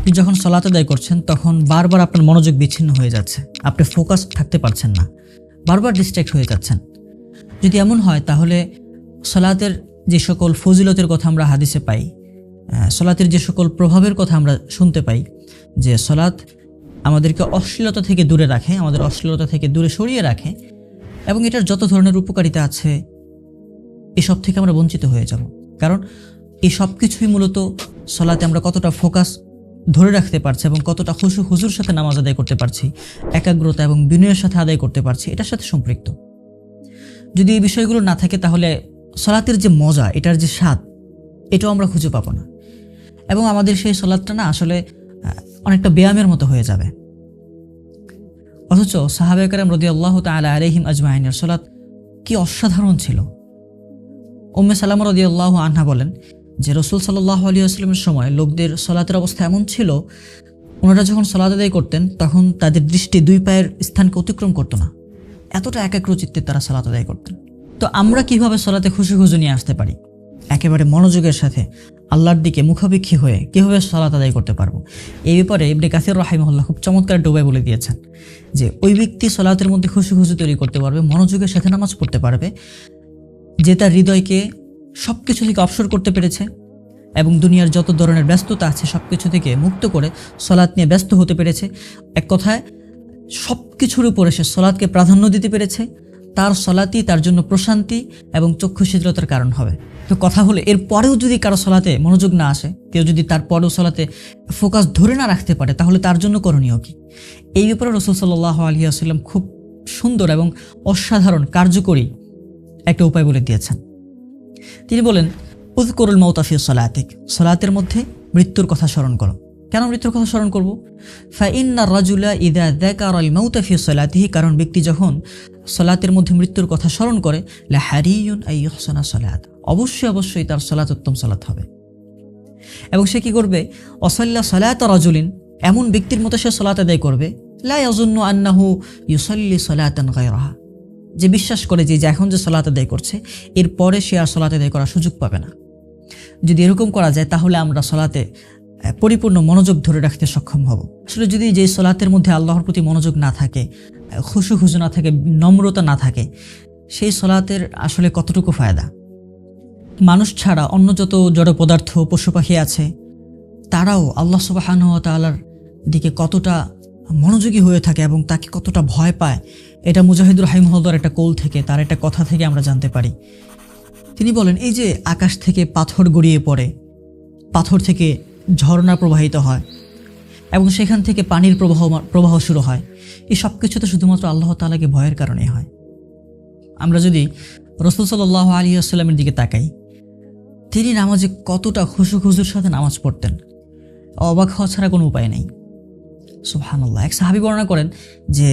আপনি যখন সালাত আদায় করছেন তখন বারবার আপনার মনোযোগ বিচ্ছিন্ন হয়ে যাচ্ছে, আপনি ফোকাস থাকতে পারছেন না, বারবার ডিস্ট্র্যাক্ট হয়ে যাচ্ছেন। যদি এমন হয় তাহলে সালাতের যে সকল ফজিলতের কথা আমরা হাদিসে পাই, সালাতের যে সকল প্রভাবের কথা আমরা শুনতে পাই, যে সালাত আমাদেরকে অশ্লীলতা থেকে দূরে রাখে, আমাদের অশ্লীলতা থেকে দূরে সরিয়ে রাখে, এবং এটার যত ধরনের উপকারিতা আছে এসব থেকে আমরা বঞ্চিত হয়ে যাব। কারণ এই সব কিছুই মূলত সালাতে আমরা কতটা ফোকাস ধরে রাখতে পারছি এবং কতটা খুশু হুজুর সাথে নামাজ আদায় করতে পারছি, একাগ্রতা এবং বিনয়ের সাথে আদায় করতে পারছি, এটার সাথে সম্পৃক্ত। যদি এই বিষয়গুলো না থাকে তাহলে সালাতের যে মজা, এটার যে স্বাদ, এটাও আমরা খুঁজে পাবো না, এবং আমাদের সেই সালাতটা না আসলে অনেকটা ব্যায়ামের মতো হয়ে যাবে। অথচ সাহাবায়ে কেরাম রাদিয়াল্লাহু তাআলা আলাইহিম আজমাইনের সালাত কি অসাধারণ ছিল। উম্মে সালামা রাদিয়াল্লাহু আনহা বলেন যে রাসূল সাল্লাল্লাহু আলাইহি ওয়াসাল্লামের সময় লোকদের সালাতের অবস্থা এমন ছিল, ওনারা যখন সালাত আদায় করতেন তখন তাদের দৃষ্টি দুই পায়ের স্থানকে অতিক্রম করতো না, এতটা একাগ্রচিত্তে তারা সালাত আদায় করতেন। তো আমরা কিভাবে সালাতে খুশি নিয়ে আসতে পারি, একেবারে মনোযোগের সাথে আল্লাহর দিকে মুখাপেক্ষী হয়ে কিভাবে সালাত আদায় করতে পারবো, এই ব্যাপারে ইবনে কাসির রাহিমাহুল্লাহ খুব চমৎকার একটা উপায় বলে দিয়েছেন যে ওই ব্যক্তি সালাতের মধ্যে খুশি তৈরি করতে পারবে, মনোযোগের সাথে নামাজ পড়তে পারবে, যে তার হৃদয়কে সবকিছু থেকে অবসর করতে পেরেছে এবং দুনিয়ার যত ধরনের ব্যস্ততা আছে সবকিছু থেকে মুক্ত করে সালাত নিয়ে ব্যস্ত হতে পেরেছে। এক কথায় সবকিছুর উপরে সে সালাতকে প্রাধান্য দিতে পেরেছে। তার সালাতই তার জন্য প্রশান্তি এবং চক্ষু শীতলতার কারণ হবে। তো কথা হলো, এর পরেও যদি কারো সালাতে মনোযোগ না আসে, কেউ যদি তার পরেও সালাতে ফোকাস ধরে না রাখতে পারে, তাহলে তার জন্য করণীয় কি? এই ব্যাপারে রাসূল সাল্লাল্লাহু আলাইহি ওয়াসাল্লাম খুব সুন্দর এবং অসাধারণ কার্যকরী একটা উপায় বলে দিয়েছেন। তিনি বলেন, উযকুরুল মাউতা ফি সালাতিক, সালাতের মধ্যে মৃত্যুর কথা স্মরণ করো। কেন মৃত্যুর কথা স্মরণ করব? ফাইন্নার রাজুলা ইযা যাকারাল মাউতা ফি সালাতিহি, কারণ ব্যক্তি যখন সালাতের মধ্যে মৃত্যুর কথা স্মরণ করে, লা হারিয়ুন আই ইহসানা সালাত, অবশ্যই তার সালাত উত্তম সালাত হবে। এবং সে কি করবে? অসাল্লা সালাত রাজুলিন, এমন ব্যক্তির মতো সে সালাত আদায় করবে, লা ইয়াযুন্নু আন্নাহু ইউসাল্লি সালাতান গায়রাহা, যে বিশ্বাস করে যে এখন যে সালাত আদায় করছে এরপরে সে আর সালাত আদায় করার সুযোগ পাবে না। যদি এরকম করা যায় তাহলে আমরা সালাতে পরিপূর্ণ মনোযোগ ধরে রাখতে সক্ষম হব। আসলে যদি যে সালাতের মধ্যে আল্লাহর প্রতি মনোযোগ না থাকে, খুশু না থাকে, নম্রতা না থাকে, সেই সালাতের আসলে কতটুকু ফায়দা? মানুষ ছাড়া অন্য যত জড় পদার্থ, পশু পাখি আছে, তারাও আল্লাহ সুবহানাহু ওয়া তাআলার দিকে কতটা মনোযোগী হয়ে থাকে এবং তাকে কতটা ভয় পায়, এটা মুজাহিদুর রাহিমাহুল্লাহর একটা কৌল থেকে, তার একটা কথা থেকে আমরা জানতে পারি। তিনি বলেন, এই যে আকাশ থেকে পাথর গড়িয়ে পড়ে, পাথর থেকে ঝর্ণা প্রবাহিত হয় এবং সেখান থেকে পানির প্রবাহ শুরু হয়, এই সব কিছু তো শুধুমাত্র আল্লাহ তাআলাকে ভয়ের কারণে হয়। আমরা যদি রাসূল সাল্লাল্লাহু আলাইহি ওয়াসাল্লামের দিকে তাকাই, তিনি নামাজে কতটা খুশুর সাথে নামাজ পড়তেন, অবাক হওয়া ছাড়া কোনো উপায় নেই। সুবহানাল্লাহ। এক সাহাবী বর্ণনা করেন যে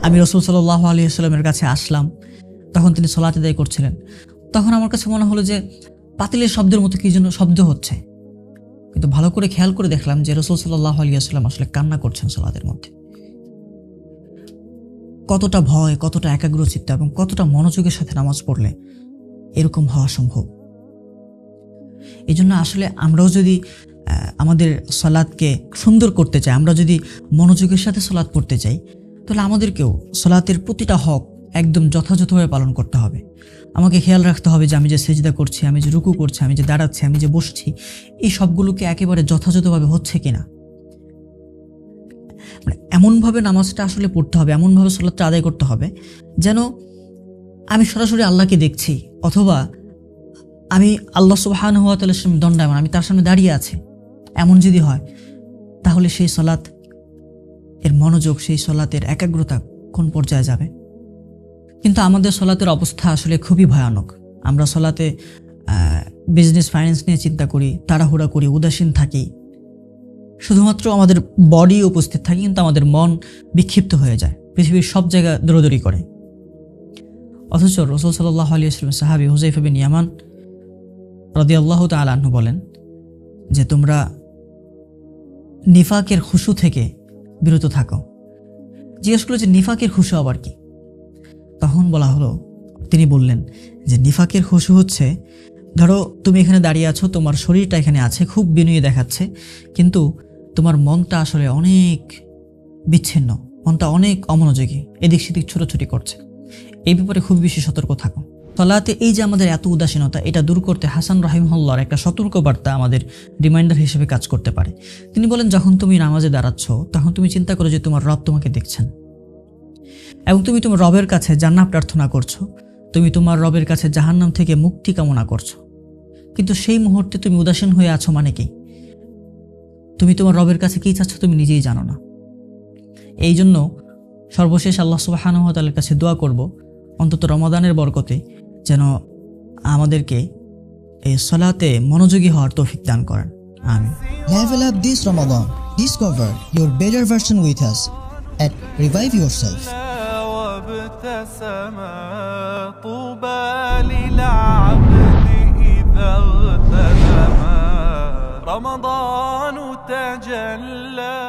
আমি রাসূল সাল্লাল্লাহু আলাইহি ওয়াসাল্লামের কাছে আসলাম, তখন তিনি সালাত আদায় করছিলেন। তখন আমার কাছে মনে হলো যে পাতিলের শব্দের মতো কি যেন শব্দ হচ্ছে, কিন্তু ভালো করে খেয়াল করে দেখলাম যে রাসূল সাল্লাল্লাহু আলাইহি ওয়াসাল্লাম আসলে কান্না করছেন সালাতের মধ্যে। কতটা ভয়, কতটা একাগ্রচিত্ত এবং কতটা মনোযোগের সাথে নামাজ পড়লে এরকম হওয়া সম্ভব। এই জন্য আসলে আমরাও যদি আমাদের সালাতকে সুন্দর করতে চাই, আমরা যদি মনোযোগের সাথে সালাত পড়তে চাই, তাহলে আমাদেরকেও সালাতের প্রতিটা হক একদম যথাযথভাবে পালন করতে হবে। আমাকে খেয়াল রাখতে হবে যে আমি যে সিজদা করছি, আমি যে রুকু করছি, আমি যে দাঁড়াচ্ছি, আমি যে বসছি, এই সবগুলোকে একেবারে যথাযথভাবে হচ্ছে কিনা। মানে এমনভাবে নামাজটা আসলে পড়তে হবে, এমনভাবে সালাতটা আদায় করতে হবে যেন আমি সরাসরি আল্লাহকে দেখছি, অথবা আমি আল্লাহ সুবহানাহু ওয়া তাআলার সামনে দণ্ডায়মান, আমি তার সামনে দাঁড়িয়ে আছি। এমন যদি হয় তাহলে সেই সালাত এর মনোযোগ, সেই সালাতের একাগ্রতা কোন পর্যায়ে যাবে। কিন্তু আমাদের সালাতের অবস্থা আসলে খুবই ভয়ানক। আমরা সালাতে বিজনেস ফাইন্যান্স নিয়ে চিন্তা করি, তাড়াহুড়া করি, উদাসীন থাকি, শুধুমাত্র আমাদের বডি উপস্থিত থাকে কিন্তু আমাদের মন বিক্ষিপ্ত হয়ে যায়, পৃথিবীর সব জায়গা দৌড়াদৌড়ি করে। অথচ রাসূল সাল্লাল্লাহু আলাইহি ওয়াসাল্লাম সাহাবী হুযায়ফা বিন ইয়ামান রাদিয়াল্লাহু তাআলা আনহু বলেন যে তোমরা নিফাকের খুশু থেকে বিরত থাকো। জিজ্ঞেস করলো যে নিফাকের খুশু আবার কি? তখন বলা হলো, তিনি বললেন যে নিফাকের খুশু হচ্ছে, ধরো তুমি এখানে দাঁড়িয়ে আছো, তোমার শরীরটা এখানে আছে, খুব বিনয়ী দেখাচ্ছে, কিন্তু তোমার মনটা আসলে অনেক বিচ্ছিন্ন, মনটা অনেক অমনোযোগী, এদিক সেদিক ছোটাছুটি করছে। এই ব্যাপারে খুব বেশি সতর্ক থাকো। সালাতে এই যে আমাদের এত উদাসীনতা, এটা দূর করতে হাসান রাহিমাহুল্লাহর একটা সতর্কবার্তা আমাদের রিমাইন্ডার হিসেবে কাজ করতে পারে। তিনি বলেন, যখন তুমি নামাজে দাঁড়াচ্ছ তখন তুমি চিন্তা করো যে তোমার রব তোমাকে দেখছেন এবং তুমি তোমার রবের কাছে জান্নাত প্রার্থনা করছো, তুমি তোমার রবের কাছে জাহান্নাম থেকে মুক্তি কামনা করছো। কিন্তু সেই মুহূর্তে তুমি উদাসীন হয়ে আছো মানে কি? তুমি তোমার রবের কাছে কি চাচ্ছ তুমি নিজেই জানো না। এই জন্য সর্বশেষ আল্লাহ সুবহানাহু ওয়া তাআলার কাছে দোয়া করব, অন্তত রমাদানের বরকতে যেন আমাদেরকে এই সালাতে মনোযোগী হওয়ার তৌফিক দান করেন। আমিন। Level up this Ramadan. Discover your better version with us at Revive Yourself. طوبى للعبد إذا اغتنما رمضان تجلى